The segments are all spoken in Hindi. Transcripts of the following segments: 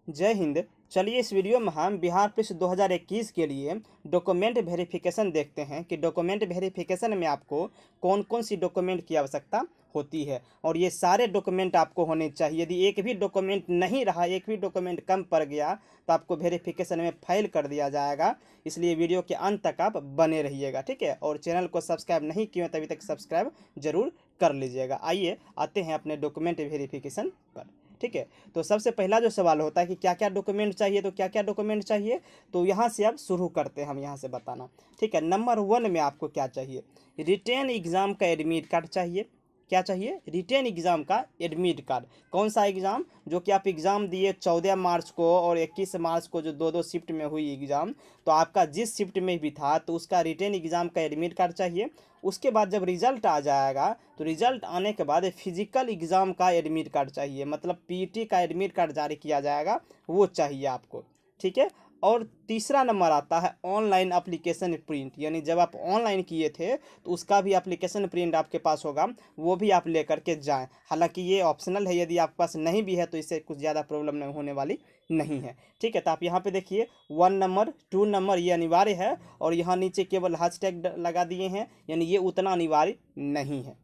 जय हिंद। चलिए इस वीडियो में हम बिहार पुलिस 2021 के लिए डॉक्यूमेंट वेरिफिकेशन देखते हैं कि डॉक्यूमेंट वेरिफिकेशन में आपको कौन कौन सी डॉक्यूमेंट की आवश्यकता होती है और ये सारे डॉक्यूमेंट आपको होने चाहिए। यदि एक भी डॉक्यूमेंट नहीं रहा, एक भी डॉक्यूमेंट कम पड़ गया तो आपको वेरिफिकेशन में फेल कर दिया जाएगा। इसलिए वीडियो के अंत तक आप बने रहिएगा, ठीक है। और चैनल को सब्सक्राइब नहीं किए तभी तक सब्सक्राइब जरूर कर लीजिएगा। आइए आते हैं अपने डॉक्यूमेंट वेरिफिकेशन पर, ठीक है। तो सबसे पहला जो सवाल होता है कि क्या क्या डॉक्यूमेंट चाहिए, तो क्या क्या डॉक्यूमेंट चाहिए, तो यहाँ से अब शुरू करते हैं हम यहाँ से बताना, ठीक है। नंबर 1 में आपको क्या चाहिए, रिटेन एग्ज़ाम का एडमिट कार्ड चाहिए। क्या चाहिए, रिटेन एग्ज़ाम का एडमिट कार्ड। कौन सा एग्ज़ाम, जो कि आप एग्ज़ाम दिए 14 मार्च को और 21 मार्च को, जो दो दो शिफ्ट में हुई एग्ज़ाम, तो आपका जिस शिफ्ट में भी था तो उसका रिटेन एग्ज़ाम का एडमिट कार्ड चाहिए। उसके बाद जब रिज़ल्ट आ जाएगा तो रिज़ल्ट आने के बाद फिजिकल एग्ज़ाम का एडमिट कार्ड चाहिए, मतलब पीटी का एडमिट कार्ड जारी किया जाएगा, वो चाहिए आपको, ठीक है। और तीसरा नंबर आता है ऑनलाइन एप्लीकेशन प्रिंट, यानी जब आप ऑनलाइन किए थे तो उसका भी एप्लीकेशन प्रिंट आपके पास होगा, वो भी आप लेकर के जाएं। हालांकि ये ऑप्शनल है, यदि आपके पास नहीं भी है तो इससे कुछ ज़्यादा प्रॉब्लम नहीं होने वाली नहीं है, ठीक है। तो आप यहाँ पे देखिए 1 नंबर 2 नंबर ये अनिवार्य है और यहाँ नीचे केवल हैशटैग लगा दिए हैं, यानी ये उतना अनिवार्य नहीं है,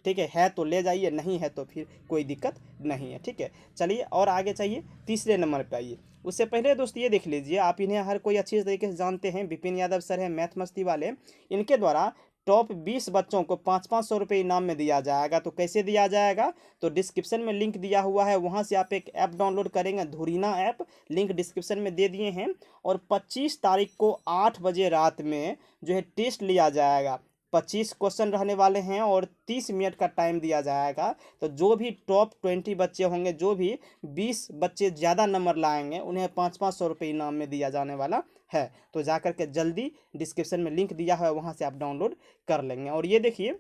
ठीक है तो ले जाइए, नहीं है तो फिर कोई दिक्कत नहीं है, ठीक है। चलिए और आगे चाहिए, तीसरे नंबर पे आइए। उससे पहले दोस्त ये देख लीजिए, आप इन्हें हर कोई अच्छी तरीके से जानते हैं, विपिन यादव सर हैं मैथ मस्ती वाले। इनके द्वारा टॉप 20 बच्चों को 500-500 रुपये इनाम में दिया जाएगा। तो कैसे दिया जाएगा, तो डिस्क्रिप्शन में लिंक दिया हुआ है, वहाँ से आप एक ऐप डाउनलोड करेंगे, धुरीना ऐप, लिंक डिस्क्रिप्शन में दे दिए हैं। और 25 तारीख को 8 बजे रात में जो है टेस्ट लिया जाएगा। 25 क्वेश्चन रहने वाले हैं और 30 मिनट का टाइम दिया जाएगा। तो जो भी टॉप 20 बच्चे होंगे, जो भी 20 बच्चे ज़्यादा नंबर लाएंगे, उन्हें 500-500 रुपये इनाम में दिया जाने वाला है। तो जा कर के जल्दी डिस्क्रिप्शन में लिंक दिया है, वहाँ से आप डाउनलोड कर लेंगे। और ये देखिए,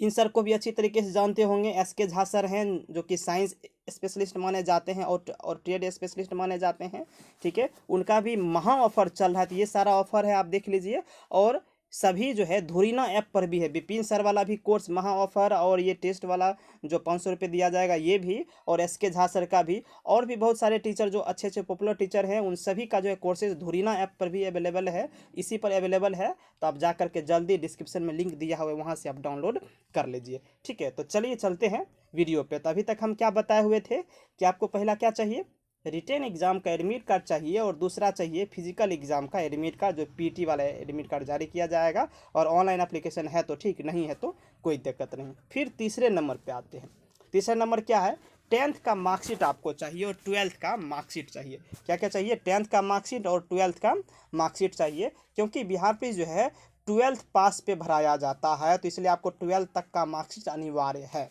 इन सर को भी अच्छी तरीके से जानते होंगे, SK झा सर हैं, जो कि साइंस स्पेशलिस्ट माने जाते हैं और ट्रेड स्पेशलिस्ट माने जाते हैं, ठीक है। उनका भी महा ऑफर चल रहा है, तो ये सारा ऑफर है, आप देख लीजिए। और सभी जो है धुरीना ऐप पर भी है, विपिन सर वाला भी कोर्स महा ऑफर, और ये टेस्ट वाला जो 500 रुपये दिया जाएगा ये भी, और SK झा सर का भी, और भी बहुत सारे टीचर जो अच्छे अच्छे पॉपुलर टीचर हैं, उन सभी का जो है कोर्सेज धुरीना ऐप पर भी अवेलेबल है, इसी पर अवेलेबल है। तो आप जा करके जल्दी डिस्क्रिप्शन में लिंक दिया हुआ है, वहाँ से आप डाउनलोड कर लीजिए, ठीक है। तो चलिए चलते हैं वीडियो पे। तो अभी तक हम क्या बताए हुए थे कि आपको पहला क्या चाहिए, रिटेन एग्जाम का एडमिट कार्ड चाहिए, और दूसरा चाहिए फिजिकल एग्जाम का एडमिट कार्ड, जो पीटी वाला एडमिट कार्ड जारी किया जाएगा। और ऑनलाइन एप्लीकेशन है तो ठीक, नहीं है तो कोई दिक्कत नहीं। फिर तीसरे नंबर पे आते हैं। तीसरा नंबर क्या है, 10th का मार्कशीट आपको चाहिए और 12th का मार्कशीट चाहिए। क्या क्या चाहिए, 10th का मार्कशीट और 12th का मार्कशीट चाहिए, क्योंकि बिहार पुलिस जो है 12th पास पे भराया जाता है, तो इसलिए आपको 12th तक का मार्कशीट अनिवार्य है,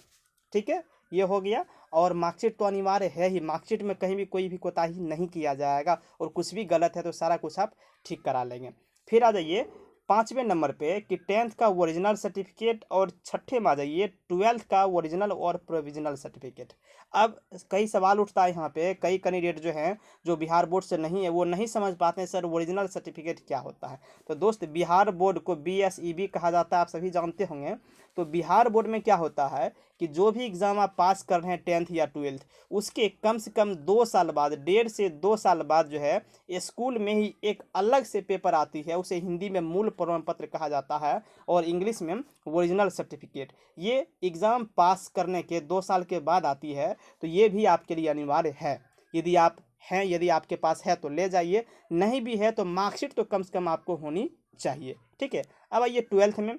ठीक है। ये हो गया। और मार्कशीट तो अनिवार्य है ही, मार्कशीट में कहीं भी कोई भी कोताही नहीं किया जाएगा, और कुछ भी गलत है तो सारा कुछ आप ठीक करा लेंगे। फिर आ जाइए 5वें नंबर पे कि 10th का ओरिजिनल सर्टिफिकेट, और छठे में आ जाइए 12th का ओरिजिनल और प्रोविजनल सर्टिफिकेट। अब कई सवाल उठता है यहाँ पे, कई कैंडिडेट जो हैं, जो बिहार बोर्ड से नहीं है, वो नहीं समझ पाते हैं सर ओरिजिनल सर्टिफिकेट क्या होता है। तो दोस्त, बिहार बोर्ड को BSEB कहा जाता है, आप सभी जानते होंगे। तो बिहार बोर्ड में क्या होता है कि जो भी एग्ज़ाम आप पास कर रहे हैं 10th या 12th, उसके कम से कम 2 साल बाद, 1.5 से 2 साल बाद जो है स्कूल में ही एक अलग से पेपर आती है, उसे हिंदी में मूल प्रमाण पत्र कहा जाता है, और इंग्लिश में ओरिजिनल सर्टिफिकेट। ये एग्ज़ाम पास करने के 2 साल के बाद आती है, तो ये भी आपके लिए अनिवार्य है। यदि आप हैं, यदि आपके पास है तो ले जाइए, नहीं भी है तो मार्कशीट तो कम से कम आपको होनी चाहिए, ठीक है। अब आइए 12th में।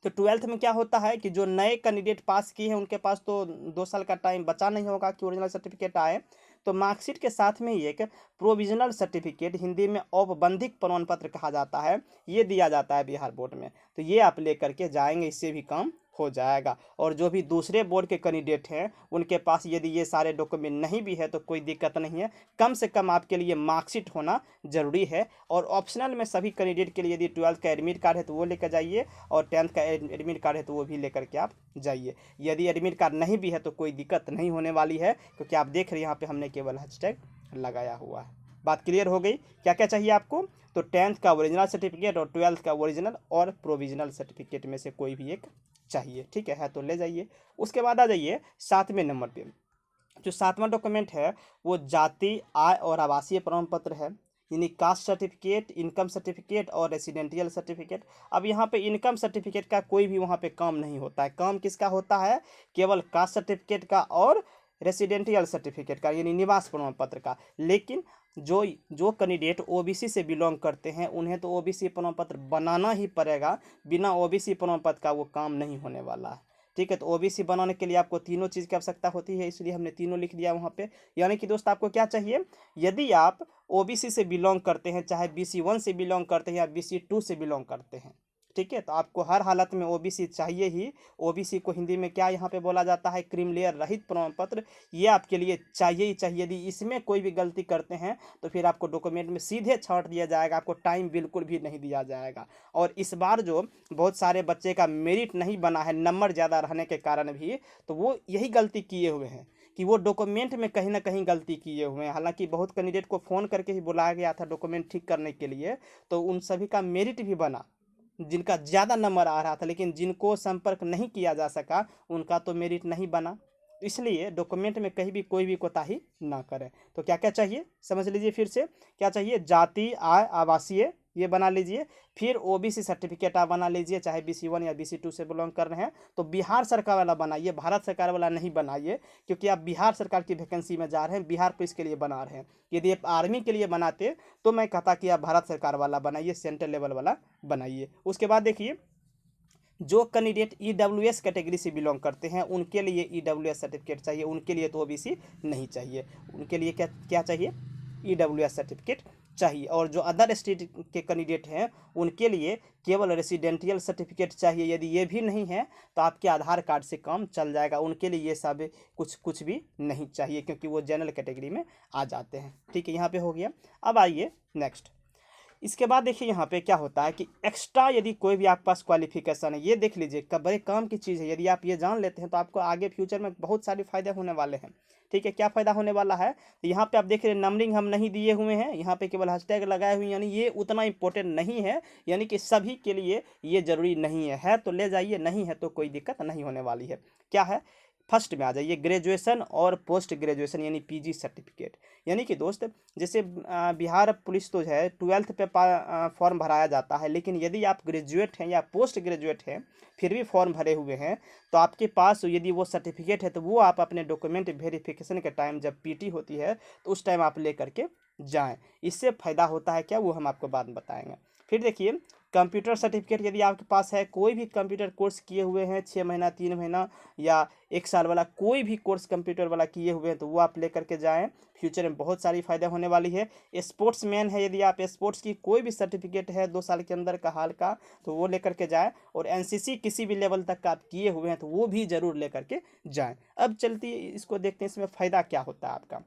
तो 12th में क्या होता है कि जो नए कैंडिडेट पास किए हैं, उनके पास तो 2 साल का टाइम बचा नहीं होगा कि ओरिजिनल सर्टिफिकेट आए। तो मार्कशीट के साथ में ही एक प्रोविजनल सर्टिफिकेट, हिंदी में औपबंधिक प्रमाण पत्र कहा जाता है, ये दिया जाता है बिहार बोर्ड में। तो ये आप लेकर के जाएंगे, इससे भी काम हो जाएगा। और जो भी दूसरे बोर्ड के कैंडिडेट हैं, उनके पास यदि ये सारे डॉक्यूमेंट नहीं भी है तो कोई दिक्कत नहीं है, कम से कम आपके लिए मार्कशीट होना ज़रूरी है। और ऑप्शनल में सभी कैंडिडेट के लिए यदि 12th का एडमिट कार्ड है तो वो लेकर जाइए, और 10th का एडमिट कार्ड है तो वो भी लेकर के आप जाइए। यदि एडमिट कार्ड नहीं भी है तो कोई दिक्कत नहीं होने वाली है, क्योंकि आप देख रहे हैं यहाँ पे हमने केवल हैशटैग लगाया हुआ है। बात क्लियर हो गई। क्या क्या चाहिए आपको, तो 10th का ओरिजिनल सर्टिफिकेट और 12th का ओरिजिनल और प्रोविजनल सर्टिफिकेट में से कोई भी एक चाहिए, ठीक है तो ले जाइए। उसके बाद आ जाइए 7वें नंबर पे। जो 7वां डॉक्यूमेंट है वो जाति, आय और आवासीय प्रमाण पत्र है, यानी कास्ट सर्टिफिकेट, इनकम सर्टिफिकेट और रेसिडेंशियल सर्टिफिकेट। अब यहाँ पे इनकम सर्टिफिकेट का कोई भी वहाँ पे काम नहीं होता है। काम किसका होता है? केवल कास्ट सर्टिफिकेट का और रेसिडेंशियल सर्टिफिकेट का, यानी निवास प्रमाण पत्र का। लेकिन जो जो कैंडिडेट ओबीसी से बिलोंग करते हैं उन्हें तो ओबीसी प्रमाण पत्र बनाना ही पड़ेगा। बिना ओबीसी प्रमाण पत्र का वो काम नहीं होने वाला है। ठीक है, तो ओबीसी बनाने के लिए आपको तीनों चीज़ की आवश्यकता होती है, इसलिए हमने तीनों लिख दिया वहाँ पे। यानी कि दोस्त आपको क्या चाहिए? यदि आप ओबीसी से बिलोंग करते हैं, चाहे BC1 से बिलोंग करते हैं या BC2 से बिलोंग करते हैं, ठीक है, तो आपको हर हालत में ओबीसी चाहिए ही। ओबीसी को हिंदी में क्या यहाँ पे बोला जाता है? क्रीमी रहित प्रमाण पत्र। ये आपके लिए चाहिए ही चाहिए। यदि इसमें कोई भी गलती करते हैं तो फिर आपको डॉक्यूमेंट में सीधे छांट दिया जाएगा, आपको टाइम बिल्कुल भी नहीं दिया जाएगा। और इस बार जो बहुत सारे बच्चे का मेरिट नहीं बना है नंबर ज़्यादा रहने के कारण भी, तो वो यही गलती किए हुए हैं कि वो डॉक्यूमेंट में कहीं ना कहीं गलती किए हुए हैं। हालांकि बहुत कैंडिडेट को फ़ोन करके ही बुलाया गया था डॉक्यूमेंट ठीक करने के लिए, तो उन सभी का मेरिट भी बना जिनका ज़्यादा नंबर आ रहा था। लेकिन जिनको संपर्क नहीं किया जा सका उनका तो मेरिट नहीं बना। इसलिए डॉक्यूमेंट में कहीं भी कोई भी कोताही ना करें। तो क्या क्या चाहिए समझ लीजिए फिर से। क्या चाहिए? जाति, आय, आवासीय, ये बना लीजिए। फिर ओबीसी सर्टिफिकेट आप बना लीजिए, चाहे BC1 या BC2 से बिलोंग कर रहे हैं तो बिहार सरकार वाला बनाइए, भारत सरकार वाला नहीं बनाइए, क्योंकि आप बिहार सरकार की वैकेंसी में जा रहे हैं, बिहार पुलिस के लिए बना रहे हैं। यदि आप आर्मी के लिए बनाते तो मैं कहता कि आप भारत सरकार वाला बनाइए, सेंट्रल लेवल वाला बनाइए। उसके बाद देखिए, जो कैंडिडेट EWS कैटेगरी से बिलोंग करते हैं उनके लिए EWS सर्टिफिकेट चाहिए, उनके लिए तो ओबीसी नहीं चाहिए। उनके लिए क्या क्या चाहिए? EWS सर्टिफिकेट चाहिए। और जो अदर स्टेट के कैंडिडेट हैं उनके लिए केवल रेसिडेंशियल सर्टिफिकेट चाहिए। यदि ये भी नहीं है तो आपके आधार कार्ड से काम चल जाएगा। उनके लिए ये सब कुछ भी नहीं चाहिए, क्योंकि वो जनरल कैटेगरी में आ जाते हैं। ठीक है, यहाँ पे हो गया। अब आइए नेक्स्ट। इसके बाद देखिए यहाँ पे क्या होता है कि एक्स्ट्रा यदि कोई भी आपके पास क्वालिफिकेशन है, ये देख लीजिए बड़े काम की चीज़ है। यदि आप ये जान लेते हैं तो आपको आगे फ्यूचर में बहुत सारे फायदे होने वाले हैं। ठीक है, क्या फ़ायदा होने वाला है? तो यहाँ पे आप देख रहे हैं नंबरिंग हम नहीं दिए हुए हैं, यहाँ पे केवल हैशटैग लगाए हुए हैं, यानी ये उतना इंपॉर्टेंट नहीं है। यानी कि सभी के लिए ये ज़रूरी नहीं है तो ले जाइए, नहीं है तो कोई दिक्कत नहीं होने वाली है। क्या है? फर्स्ट में आ जाइए, ग्रेजुएशन और पोस्ट ग्रेजुएशन यानी PG सर्टिफिकेट। यानी कि दोस्त जैसे बिहार पुलिस तो है 12th पे फॉर्म भराया जाता है, लेकिन यदि आप ग्रेजुएट हैं या पोस्ट ग्रेजुएट हैं फिर भी फॉर्म भरे हुए हैं तो आपके पास यदि वो सर्टिफिकेट है तो वो आप अपने डॉक्यूमेंट वेरिफिकेशन के टाइम जब PT होती है तो उस टाइम आप ले करके जाएँ। इससे फ़ायदा होता है क्या, वो हम आपको बाद में बताएंगे। फिर देखिए, कंप्यूटर सर्टिफिकेट यदि आपके पास है, कोई भी कंप्यूटर कोर्स किए हुए हैं 6 महीना, 3 महीना या 1 साल वाला, कोई भी कोर्स कंप्यूटर वाला किए हुए हैं तो वो आप लेकर के जाएं। फ्यूचर में बहुत सारी फ़ायदे होने वाली है। स्पोर्ट्समैन है, यदि आप स्पोर्ट्स की कोई भी सर्टिफिकेट है 2 साल के अंदर का हाल का तो वो लेकर के जाएं। और NCC किसी भी लेवल तक का आप किए हुए हैं तो वो भी ज़रूर लेकर के जाएँ। अब चलती इसको देखते हैं इसमें फ़ायदा क्या होता है आपका।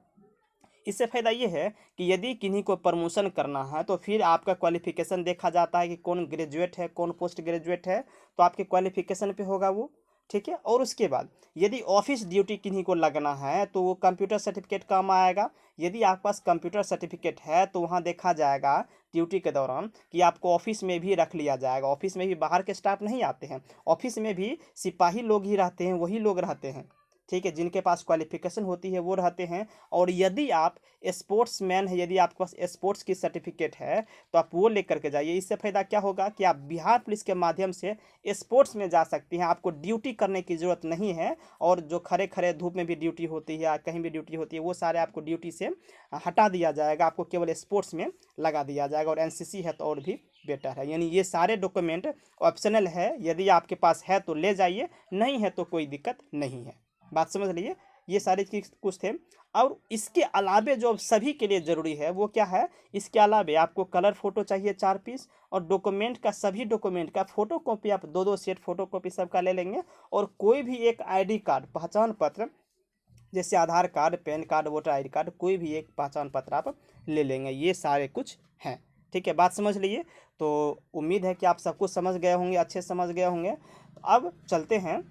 इससे फ़ायदा ये है कि यदि किन्हीं को प्रमोशन करना है तो फिर आपका क्वालिफिकेशन देखा जाता है कि कौन ग्रेजुएट है, कौन पोस्ट ग्रेजुएट है, तो आपके क्वालिफिकेशन पे होगा वो। ठीक है, और उसके बाद यदि ऑफिस ड्यूटी किन्हीं को लगना है तो वो कंप्यूटर सर्टिफिकेट काम आएगा। यदि आपके पास कंप्यूटर सर्टिफिकेट है तो वहाँ देखा जाएगा ड्यूटी के दौरान कि आपको ऑफिस में भी रख लिया जाएगा। ऑफिस में भी बाहर के स्टाफ नहीं आते हैं, ऑफिस में भी सिपाही लोग ही रहते हैं, वही लोग रहते हैं। ठीक है, जिनके पास क्वालिफिकेशन होती है वो रहते हैं। और यदि आप स्पोर्ट्समैन है, यदि आपके पास स्पोर्ट्स की सर्टिफिकेट है तो आप वो लेकर के जाइए। इससे फ़ायदा क्या होगा कि आप बिहार पुलिस के माध्यम से स्पोर्ट्स में जा सकती हैं, आपको ड्यूटी करने की ज़रूरत नहीं है। और जो खड़े खड़े धूप में भी ड्यूटी होती है या कहीं भी ड्यूटी होती है वो सारे आपको ड्यूटी से हटा दिया जाएगा, आपको केवल स्पोर्ट्स में लगा दिया जाएगा। और NCC है तो और भी बेटर है। यानी ये सारे डॉक्यूमेंट ऑप्शनल है, यदि आपके पास है तो ले जाइए, नहीं है तो कोई दिक्कत नहीं है। बात समझ लीजिए, ये सारी चीज़ कुछ थे। और इसके अलावे जो सभी के लिए ज़रूरी है वो क्या है? इसके अलावे आपको कलर फ़ोटो चाहिए 4 पीस, और डॉक्यूमेंट का सभी डॉक्यूमेंट का फ़ोटो कॉपी आप 2-2 सेट फ़ोटो कॉपी सबका ले लेंगे। और कोई भी एक ID कार्ड, पहचान पत्र, जैसे Aadhaar card, PAN card, voter ID card, कोई भी एक पहचान पत्र आप ले लेंगे। ये सारे कुछ हैं। ठीक है, बात समझ लीजिए। तो उम्मीद है कि आप सब कुछ समझ गए होंगे, अच्छे समझ गए होंगे। अब चलते हैं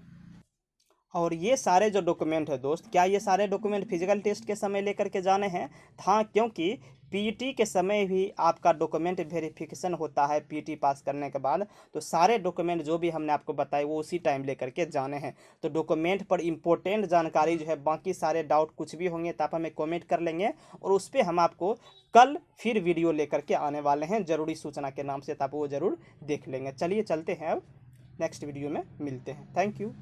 और ये सारे जो डॉक्यूमेंट है दोस्त, क्या ये सारे डॉक्यूमेंट फिजिकल टेस्ट के समय लेकर के जाने हैं? हाँ, क्योंकि पीटी के समय भी आपका डॉक्यूमेंट वेरिफिकेशन होता है पीटी पास करने के बाद। तो सारे डॉक्यूमेंट जो भी हमने आपको बताए वो उसी टाइम लेकर के जाने हैं। तो डॉक्यूमेंट पर इम्पोर्टेंट जानकारी जो है, बाकी सारे डाउट कुछ भी होंगे तो आप हमें कॉमेंट कर लेंगे, और उस पर हम आपको कल फिर वीडियो लेकर के आने वाले हैं ज़रूरी सूचना के नाम से, तो आप वो ज़रूर देख लेंगे। चलिए चलते हैं, अब नेक्स्ट वीडियो में मिलते हैं। Thank you.